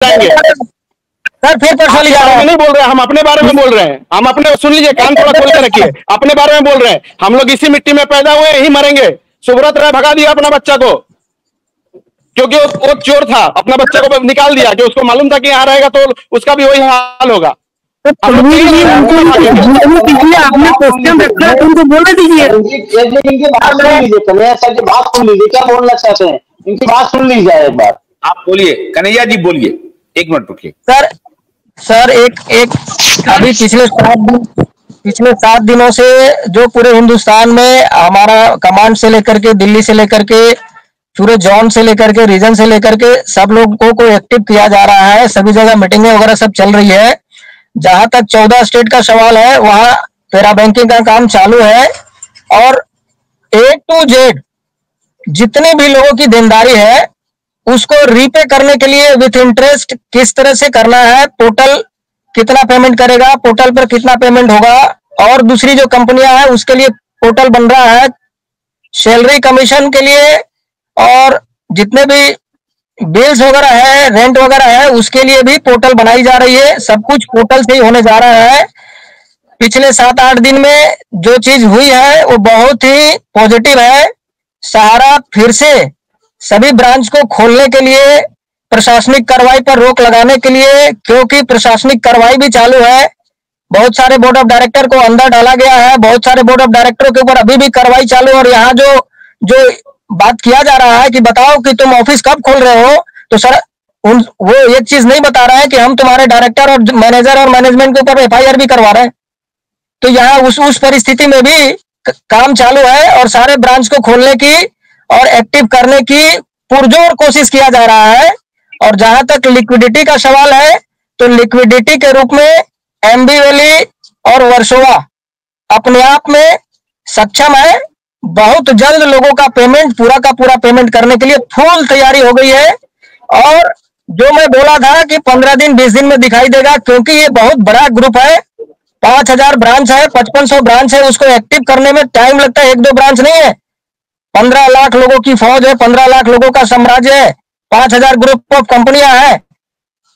जाएंगे सर, फिर पर्सनली जा रहे हैं। नहीं बोल रहे हैं, हम अपने बारे में बोल रहे हैं। हम अपने, सुन लीजिए, कान थोड़ा खोल के रखिए, अपने बारे में बोल रहे हैं। हम लोग इसी मिट्टी में पैदा हुए, यही मरेंगे। सुब्रत राय भगा दिया अपना बच्चा को, क्योंकि वो चोर था, अपना बच्चा को निकाल दिया, कि उसको मालूम था कि यहाँ रहेगा तो उसका भी वही हाल होगा। आपने क्वेश्चन रखा है, उनको बोलने दीजिए। इनकी बात सुन लीजिए, कन्हैया सर की बात सुन लीजिए, क्या बोलना चाहते हैं, इनकी बात सुन लीजिए एक बार। आप बोलिए, कन्हैया जी बोलिए, एक मिनट रुकिए। सर एक अभी पिछले 7 दिनों से जो पूरे हिंदुस्तान में हमारा कमांड से लेकर के, दिल्ली से लेकर के, पूरे जोन से लेकर के, रीजन से लेकर के सब लोगों को एक्टिव किया जा रहा है। सभी जगह मीटिंगें वगैरह सब चल रही है। जहां तक 14 स्टेट का सवाल है, वहां पैरा बैंकिंग का काम चालू है और A to Z जितने भी लोगों की देनदारी है उसको रीपे करने के लिए विथ इंटरेस्ट किस तरह से करना है, टोटल कितना पेमेंट करेगा, पोर्टल पर कितना पेमेंट होगा, और दूसरी जो कंपनियां हैं उसके लिए पोर्टल बन रहा है सैलरी कमीशन के लिए, और जितने भी बिल्स वगैरह है, रेंट वगैरह है, उसके लिए भी पोर्टल बनाई जा रही है। सब कुछ पोर्टल से ही होने जा रहा है। पिछले 7-8 दिन में जो चीज हुई है वो बहुत ही पॉजिटिव है। सहारा फिर से सभी ब्रांच को खोलने के लिए, प्रशासनिक कार्रवाई पर रोक लगाने के लिए, क्योंकि प्रशासनिक कार्रवाई भी चालू है। बहुत सारे बोर्ड ऑफ डायरेक्टर को अंदर डाला गया है, बहुत सारे बोर्ड ऑफ डायरेक्टरों के ऊपर अभी भी कार्रवाई चालू। और यहाँ जो बात किया जा रहा है कि बताओ कि तुम ऑफिस कब खोल रहे हो, तो सर वो एक चीज नहीं बता रहा है कि हम तुम्हारे डायरेक्टर और मैनेजर और मैनेजमेंट के ऊपर FIR भी करवा रहे हैं। तो यहाँ उस परिस्थिति में भी काम चालू है और सारे ब्रांच को खोलने की और एक्टिव करने की पुरजोर कोशिश किया जा रहा है। और जहां तक लिक्विडिटी का सवाल है, तो लिक्विडिटी के रूप में MB वैली और वर्सोवा अपने आप में सक्षम है। बहुत जल्द लोगों का पेमेंट, पूरा का पूरा पेमेंट करने के लिए फुल तैयारी हो गई है। और जो मैं बोला था कि 15 दिन 20 दिन में दिखाई देगा, क्योंकि ये बहुत बड़ा ग्रुप है, 5000 ब्रांच है, 5500 ब्रांच है, उसको एक्टिव करने में टाइम लगता है। 1-2 ब्रांच नहीं है, 15 लाख लोगों की फौज है, 15 लाख लोगों का साम्राज्य है, 5000 ग्रुप ऑफ कंपनियां हैं,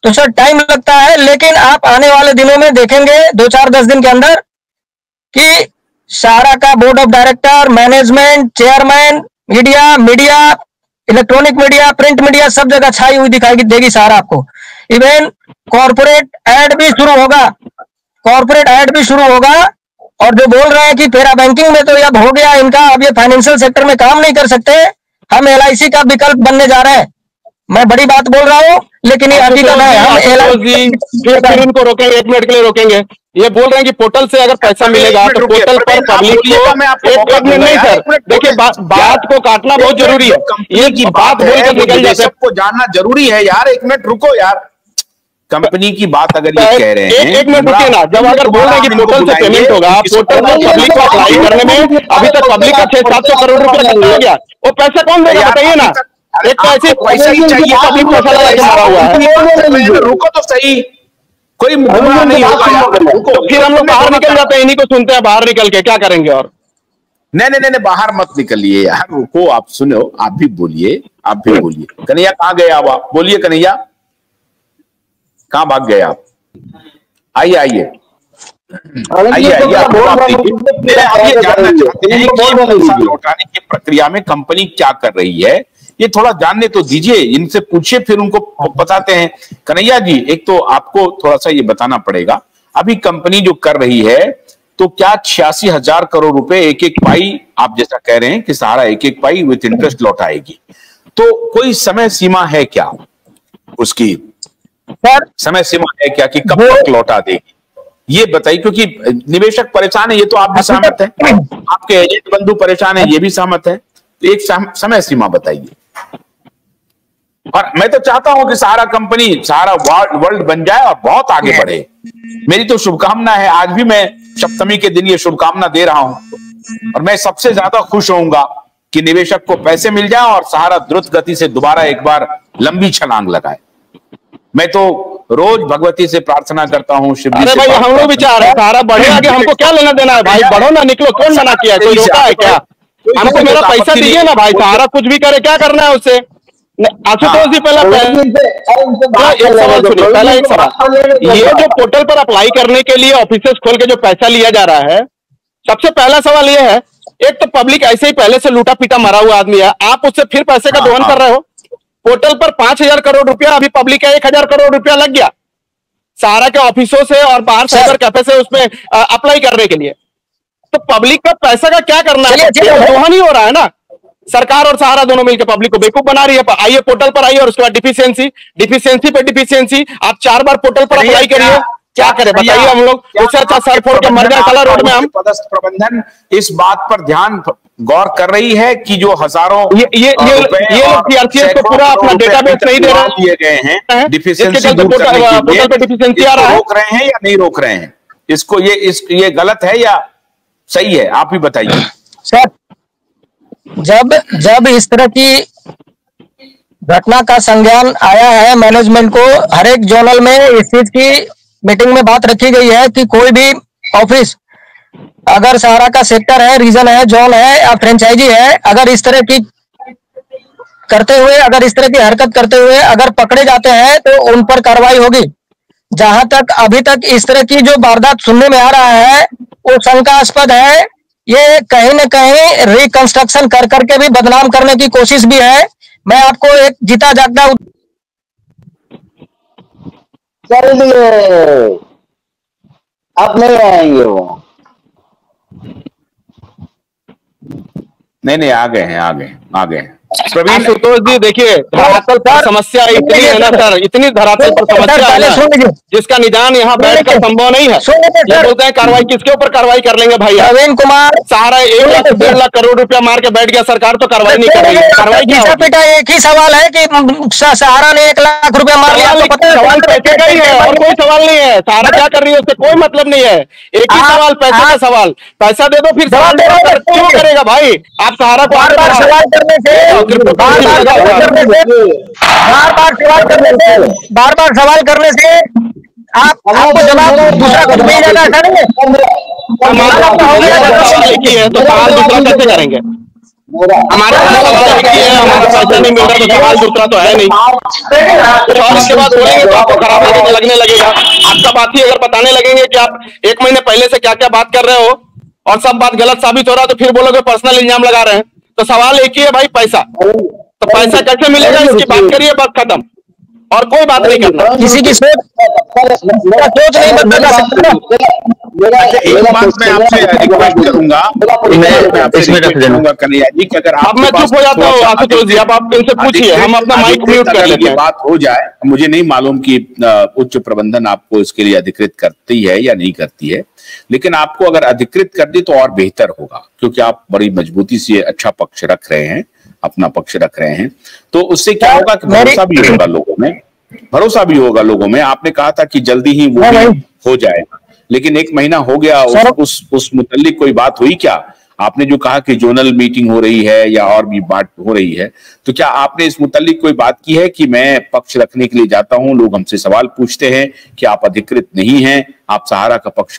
तो सर टाइम लगता है। लेकिन आप आने वाले दिनों में देखेंगे 2-4-10 दिन के अंदर कि सहारा का board of director, management, chairman, media, electronic media, print media, सब जगह छाई हुई दिखाई देगी सहारा आपको। इवन कॉर्पोरेट ऐड भी शुरू होगा। और जो बोल रहे हैं कि पैरा बैंकिंग में तो अब हो गया इनका, अब ये फाइनेंशियल सेक्टर में काम नहीं कर सकते, हम LIC का विकल्प बनने जा रहे हैं। मैं बड़ी बात बोल रहा हूँ, लेकिन ये हकीकत है। हम फिर इनको रोकेंगे, 1 मिनट के लिए रोकेंगे। ये बोल रहे हैं कि पोर्टल से अगर पैसा मिलेगा तो पोर्टल पर पब्लिक को नहीं सर, देखिए बात को काटना बहुत जरूरी है। ये की बात बोलकर निकल जाए, सबको जानना जरूरी है यार। 1 मिनट रुको यार, कंपनी की बात अगर ये कह रहे हैं, 1 मिनट रुकिए ना। जब अगर बोल रहे हैं कि पोर्टल से पेमेंट होगा, पोर्टल पर पब्लिक को अप्लाई करने में अभी तक पब्लिक का 600-700 करोड़ रुपया हो गया, वो पैसा कौन देगा बताइए ना। एक तो ऐसे पैसा ही चाहिए, पब्लिक पैसा लगा के मारा हुआ है। रुको तो सही, कोई मुकदमा नहीं होगा। तो फिर हम लोग बाहर निकल जाते हैं, इन्हीं को सुनते हैं, बाहर निकल के क्या करेंगे। और नहीं, बाहर मत निकलिए यार, रुको, आप सुनो, आप भी बोलिए। कन्हैया कहाँ गए आप? बोलिए कन्हैया, कहाँ भाग गए आप? आइए आप ये जानना चाहते हैं कि पैसा लौटाने की प्रक्रिया में कंपनी क्या कर रही है, ये थोड़ा जानने तो दीजिए, इनसे पूछिए, फिर उनको बताते हैं। कन्हैया जी, एक तो आपको थोड़ा सा ये बताना पड़ेगा, अभी कंपनी जो कर रही है, तो क्या 86,000 करोड़ रुपए एक पाई, आप जैसा कह रहे हैं कि सहारा एक पाई विथ इंटरेस्ट लौटाएगी, तो कोई समय सीमा है क्या उसकी? समय सीमा है क्या कि कब तक लौटा देगी, ये बताइए। क्योंकि निवेशक परेशान है, ये तो आप भी सहमत हैं, आपके एजेंट बंधु परेशान है, ये भी सहमत है, तो एक समय सीमा बताइए। और मैं तो चाहता हूं कि सहारा कंपनी, सहारा वर्ल्ड बन जाए और बहुत आगे बढ़े। मेरी तो शुभकामना है, आज भी मैं सप्तमी के दिन ये शुभकामना दे रहा हूं। और मैं सबसे ज्यादा खुश होऊंगा कि निवेशक को पैसे मिल जाए और सहारा द्रुत गति से दोबारा एक बार लंबी छलांग लगाए। मैं तो रोज भगवती से प्रार्थना करता हूँ, शिव जी से। भाई हम लोग भी चाह रहे हैं सहारा बढ़े आगे, हमको क्या लेना देना है भाई, बढ़ो ना, निकलो, कौन मना किया, कोई रोका है क्या? हमको मेरा पैसा दीजिए ना भाई, सहारा कुछ भी करे, क्या करना है उससे? आशुतोष जी पहला एक सवाल सुनिए, पहला एक सवाल, ये जो पोर्टल पर अप्लाई करने के लिए ऑफिसेस खोल के जो पैसा लिया जा रहा है, सबसे पहला सवाल ये है, एक तो पब्लिक ऐसे ही पहले से लूटा पीटा मरा हुआ आदमी है, आप उससे फिर पैसे का दोहन कर रहे हो। पोर्टल पर 5,000 करोड़ रुपया, अभी पब्लिक का 1,000 करोड़ रुपया लग गया सहारा के ऑफिसों से और बाहर साइबर कैफे से उसमें अप्लाई करने के लिए। तो पब्लिक का पैसा का क्या करना है? दोहन ही हो रहा है ना। सरकार और सहारा दोनों मिलकर पब्लिक को बेवकूफ बना रही है। आइए पोर्टल पर आइए और उसके बाद डिफिशियंसी पे डिफिशियंसी, आप 4 बार पोर्टल पर अप्लाई करिए, क्या करें बताइए? हम लोग उससे अच्छा सर फोड़ के मर जाए काला रोड में। हम पदस्थ प्रबंधन इस बात पर ध्यान गौर कर रही है कि जो हजारों ये सीआरसीएस को पूरा अपना डेटाबेस नहीं दे रहे दिए गए हैं, डिफिशियंसी दूर करने के लिए डिफिशियंसी आ रहा है, रोक रहे हैं या नहीं रोक रहे हैं? इसको ये गलत है या सही है, आप ही बताइए सर। जब इस तरह की घटना का संज्ञान आया है मैनेजमेंट को, हर एक जोनल में इस चीज की मीटिंग में बात रखी गई है कि कोई भी ऑफिस, अगर सहारा का सेक्टर है, रीजन है, जोन है या फ्रेंचाइजी है, अगर इस तरह की करते हुए, अगर इस तरह की हरकत करते हुए अगर पकड़े जाते हैं तो उन पर कार्रवाई होगी। जहां तक अभी तक इस तरह की जो वारदात सुनने में आ रहा है वो शंकास्पद है। ये कहीं न कहीं रिकंस्ट्रक्शन कर करके भी बदनाम करने की कोशिश भी है। मैं आपको एक जीता जागता चलिए अब नहीं आएंगे वो। नहीं आ गए हैं प्रवीण। आशुतोष जी देखिए, धरातल पर समस्या इतनी है ना सर, इतनी धरातल पर समस्या है ना, जिसका निदान यहाँ बैठकर संभव नहीं है। ये बोलते हैं कार्रवाई, किसके ऊपर कार्रवाई कर लेंगे भाई? प्रवीण कुमार, सहारा 1 लाख 1.5 लाख करोड़ रुपया मार के बैठ गया, सरकार तो कार्रवाई नहीं करेगी। कार्रवाई क्या बेटा? एक ही सवाल है कि सहारा ने 1 लाख रुपया मार लिया, सवाल पैसे का ही है और कोई सवाल नहीं है। सहारा क्या कर रही है उससे कोई मतलब नहीं है, एक ही सवाल, पैसे का सवाल। पैसा दे दो, फिर सवाल क्यों करेगा भाई? आप सहारा को बार बार सवाल करने से, बार बार सवाल करने से आपको जवाब दूसरा कुछ मिल जाता है। सवाल एक ही है तो सवाल दूसरा कैसे करेंगे? हमारा सवाल एक ही है, हमारा पैसा नहीं मिल रहा तो सवाल दूसरा तो है नहीं। और इसके बाद बोलेंगे तो आपको खराब लगने लगेगा। आपका बात ही अगर बताने लगेंगे कि आप 1 महीने पहले से क्या क्या बात कर रहे हो और सब बात गलत साबित हो रहा है, तो फिर बोलोगे पर्सनल इल्जाम लगा रहे हैं। तो सवाल एक ही है भाई, पैसा। तो पैसा कैसे मिलेगा इसकी बात करिए, बस खत्म, और कोई बात नहीं करना। किसी की सोच नहीं बदलना सकता। एक बात मैं आपसे रिक्वेस्ट करूंगा, कन्हैया जी, कि अगर अब मैं चुप हो जाता हूँ आशुतोष जी, आप इनसे पूछिए, हम अपना माइक म्यूट कर लेते हैं। बात हो जाए, मुझे नहीं मालूम कि उच्च प्रबंधन आपको इसके लिए अधिकृत करती है या नहीं करती है, लेकिन आपको अगर अधिकृत कर दी तो और बेहतर होगा, क्योंकि आप बड़ी मजबूती से अच्छा पक्ष रख रहे हैं, अपना पक्ष रख रहे हैं। तो उससे क्या होगा कि भरोसा भी होगा लोगों में, आपने कहा था कि जल्दी ही वो हो जाएगा, लेकिन 1 महीना हो गया, उस मुतल्लिक कोई बात हुई क्या? आपने जो कहा कि जोनल मीटिंग हो रही है या और भी बात हो रही है, तो क्या आपने इस मुतल्लिक कोई बात की है कि मैं पक्ष रखने के लिए जाता हूं, लोग हमसे सवाल पूछते हैं कि आप अधिकृत नहीं हैं, आप सहारा का पक्ष